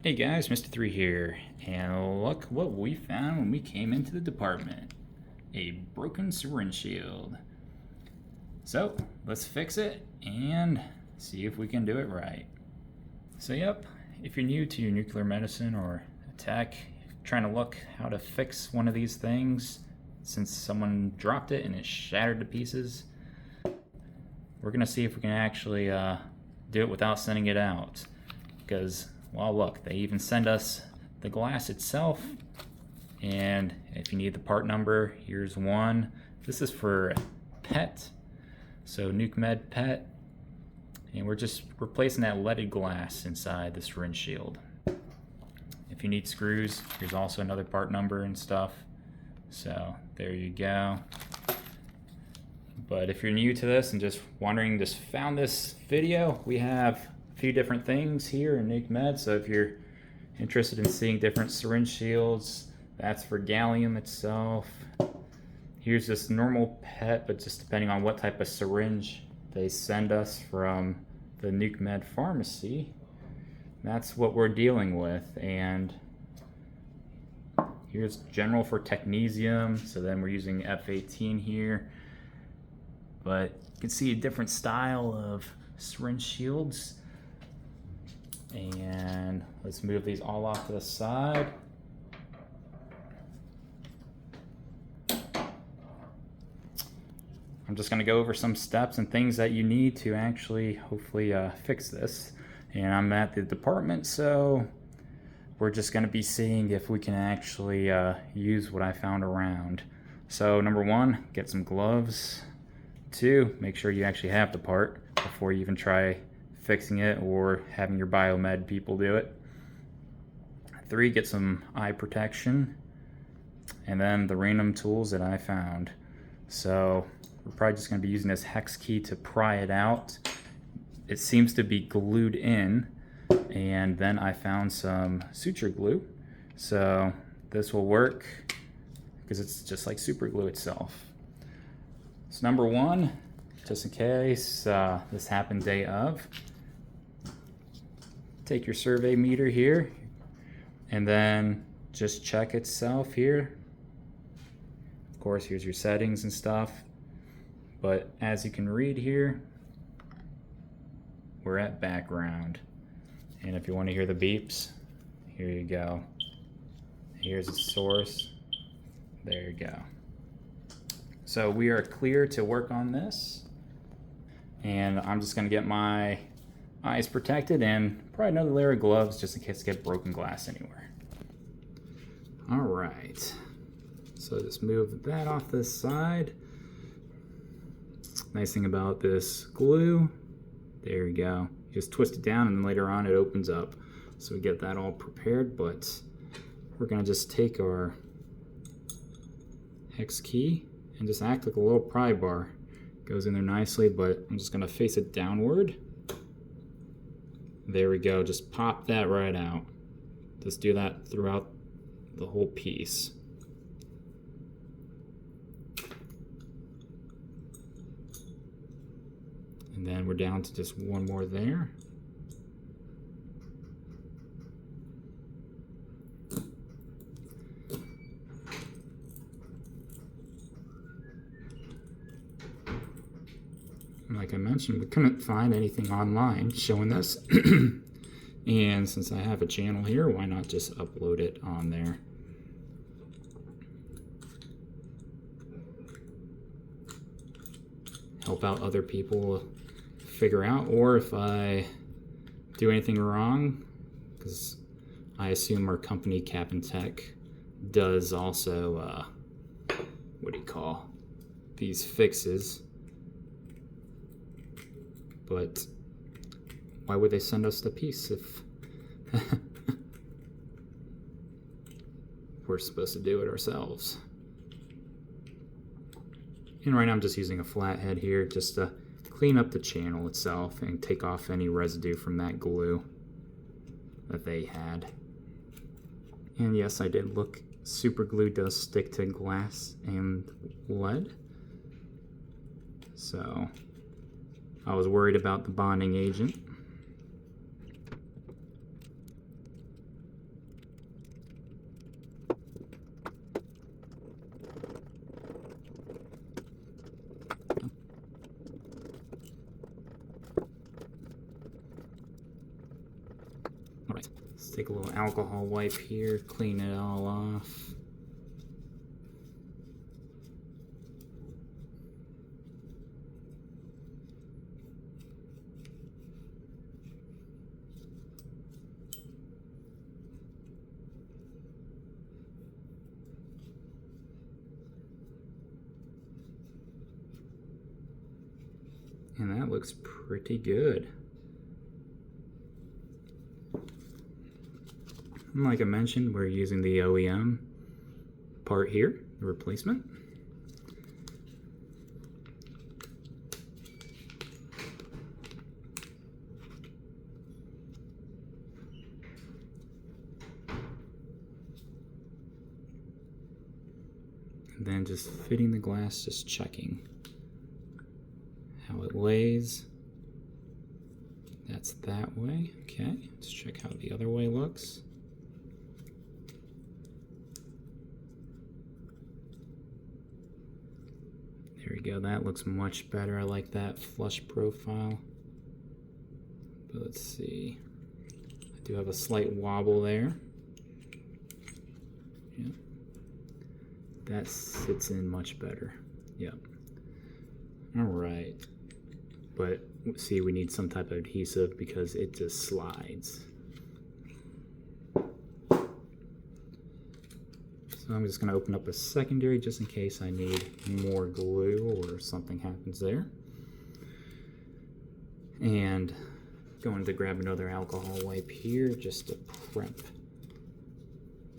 Hey guys, Mr.III here, and look what we found when we came into the department. A broken syringe shield. So, let's fix it and see if we can do it right. So yep, if you're new to nuclear medicine or tech, trying to look how to fix one of these things, since someone dropped it and it shattered to pieces, we're gonna see if we can actually do it without sending it out. Because, well, look, they even send us the glass itself, and if you need the part number, here's one. This is for PET, so Nuke Med PET, and we're just replacing that leaded glass inside the syringe shield. If you need screws, here's also another part number and stuff. So there you go. But if you're new to this and just wondering, just found this video, we have a few different things here in Nuke Med. So if you're interested in seeing different syringe shields, that's for gallium itself. Here's this normal PET, but just depending on what type of syringe they send us from the Nuke Med pharmacy, that's what we're dealing with. And here's general for technesium. So then we're using F18 here. But you can see a different style of syringe shields. And let's move these all off to the side. I'm just gonna go over some steps and things that you need to actually hopefully fix this. And I'm at the department, so we're just gonna be seeing if we can actually use what I found around. So number one, get some gloves. Two, make sure you actually have the part before you even try fixing it or having your biomed people do it. Three, get some eye protection. And then the random tools that I found. So we're probably just going to be using this hex key to pry it out. It seems to be glued in. And then I found some suture glue. So this will work because it's just like super glue itself. So number one, just in case this happened day of, take your survey meter here and then just check itself here. Of course, here's your settings and stuff. But as you can read here, we're at background. And if you want to hear the beeps, here you go. Here's the source. There you go. So we are clear to work on this. And I'm just gonna get my eyes protected and probably another layer of gloves just in case I get broken glass anywhere. All right, so just move that off this side. Nice thing about this glue, there you go. You just twist it down and then later on it opens up. So we get that all prepared, but we're gonna just take our hex key and just act like a little pry bar. Goes in there nicely, but I'm just gonna face it downward. There we go, just pop that right out. Just do that throughout the whole piece. And then we're down to just one more there. Like I mentioned, we couldn't find anything online showing this. And since I have a channel here, why not just upload it on there? Help out other people figure out, or if I do anything wrong, because I assume our company Capintec does also, what do you call these fixes? But why would they send us the piece if we're supposed to do it ourselves? And right now I'm just using a flathead here just to clean up the channel itself and take off any residue from that glue that they had. And yes, I did look, super glue does stick to glass and lead. So I was worried about the bonding agent. Take a little alcohol wipe here, clean it all off. And that looks pretty good. And like I mentioned, we're using the OEM part here, the replacement. And then just fitting the glass, just checking how it lays. That's that way. Okay, let's check how the other way looks. There we go, that looks much better. I like that flush profile. But let's see. I do have a slight wobble there. Yep. That sits in much better. Yep. All right. But see, we need some type of adhesive because it just slides. So I'm just going to open up a secondary just in case I need more glue or something happens there. And going to grab another alcohol wipe here just to prep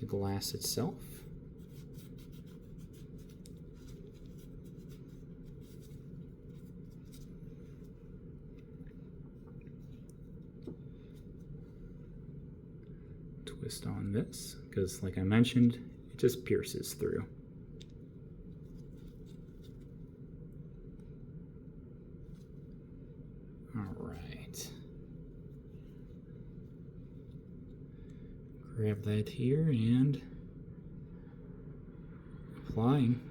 the glass itself. Twist on this because, like I mentioned, it just pierces through. All right. Grab that here and applying.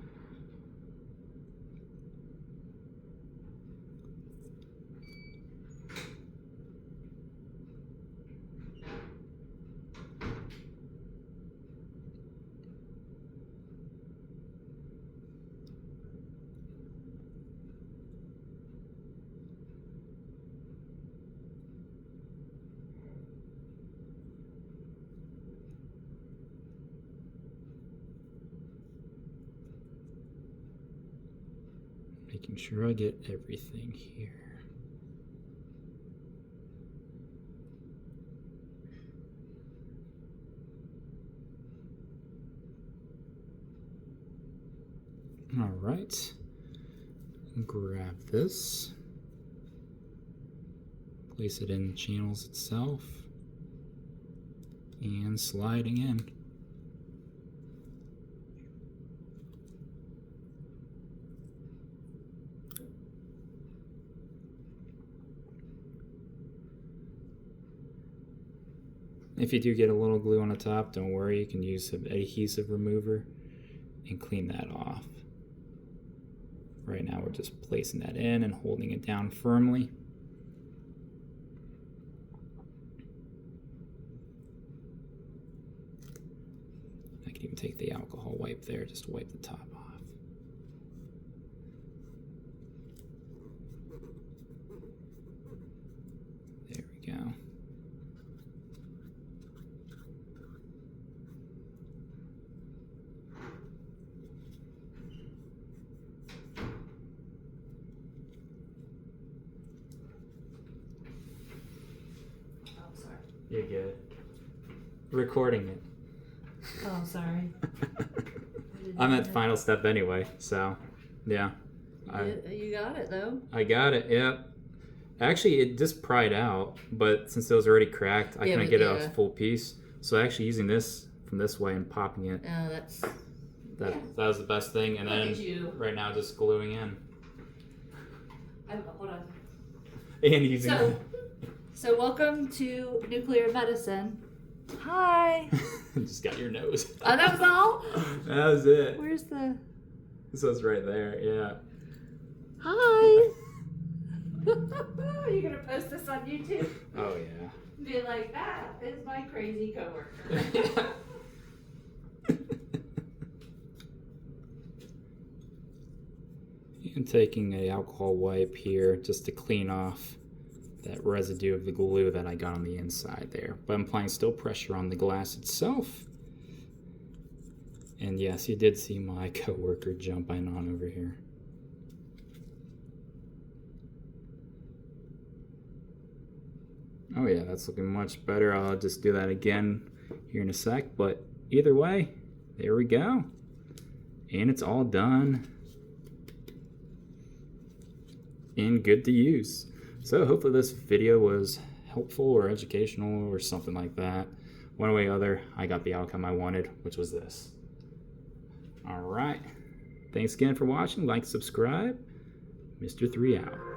Making sure I get everything here. All right, grab this, place it in the channels itself, and sliding in. If you do get a little glue on the top, don't worry, you can use an adhesive remover and clean that off. Right now we're just placing that in and holding it down firmly. I can even take the alcohol wipe there just to wipe the top off. There we go. You're good. Recording it. Oh, sorry. I'm at the final step anyway, so yeah. You got it though. I got it, yep. Actually, it just pried out, but since it was already cracked, I couldn't get it a full piece. So actually using this from this way and popping it. That was the best thing. And then right now just gluing in. Hold on. And using So welcome to nuclear medicine. Hi. Just got your nose. Oh, that was all? That was it. Where's the... This was right there, yeah. Hi. Are you going to post this on YouTube? Oh, yeah. Be like, that is my crazy coworker. And taking a alcohol wipe here just to clean off that residue of the glue that I got on the inside there. But I'm applying still pressure on the glass itself. And yes, you did see my coworker jumping on over here. Oh yeah, that's looking much better. I'll just do that again here in a sec. But either way, there we go. And it's all done and good to use. So hopefully this video was helpful or educational or something like that. One way or other, I got the outcome I wanted, which was this. All right. Thanks again for watching. Like, subscribe. Mr.III out.